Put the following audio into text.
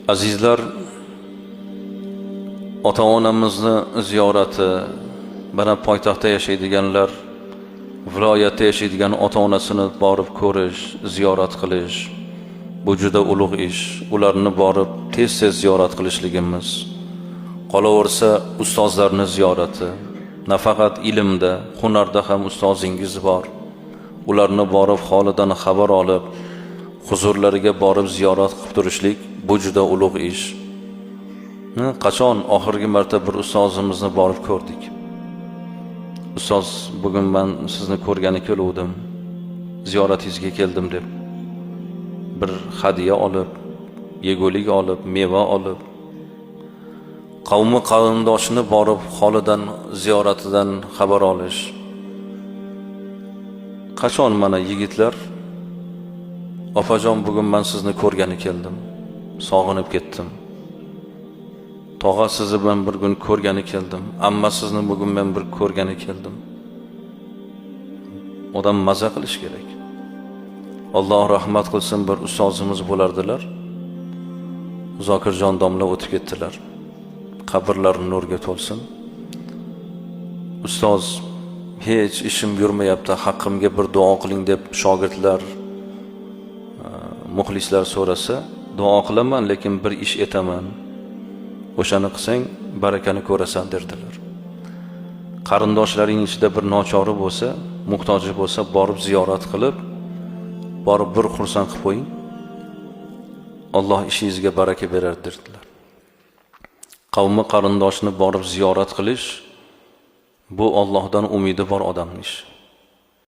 Azizlar, ota-onamizni ziyorati, bana poytaxtda yashaydiganlar, viloyatda yashaydigan ota-onasini borib ko'rish, ziyorat qilish, bu juda ulug' ish. Ularni borib tez-tez ziyorat qilishligimiz. Qolaversa, ustozlarni ziyorati, nafaqat ilmda, hunarda ham ustozingiz bor. Ularni borib holidan xabar olib, huzurlariga borib ziyorat qilib turishlik bu juda ulug' ish. Qachon oxirgi marta bir ustozimizni borib ko'rdik? Ustoz, bugun men sizni ko'rgani keluvdim, ziyoratingizga keldim deb bir hadiya olib, yegulik olib, meva olib, qavmi qarindoshini borib holidan, ziyoratidan xabar olish. Qachon mana yigitlar, opajon bugun men sizni ko'rgani keldim, sog'inib ketdim. Tog'a sizni men bir kun ko'rgani keldim, amma sizni bugun men bir ko'rgani keldim. Odam maza qilish kerak. Alloh rahmat qilsin, bir ustozimiz bo'lardilar. Zokirjon domla o'tib ketdilar. Qabrlari nurga to'lsin. Ustoz, hech ishim yurmayapti, haqqimga bir duo qiling deb shogirdlar, muxlislar so'rasa, duo qilaman, lekin bir ish etaman. O'shani qilsang, barakani ko'rasan derdilar. Qarindoshlaring ichida bir nochori bo'lsa, muhtoji bo'lsa, borib ziyorat qilib, borib bir xursand qilib qo'ying. Alloh ishingizga baraka berar derdilar. Qavmi qarindoshni borib ziyorat qilish bu Allohdan umidi bor odamning ishi.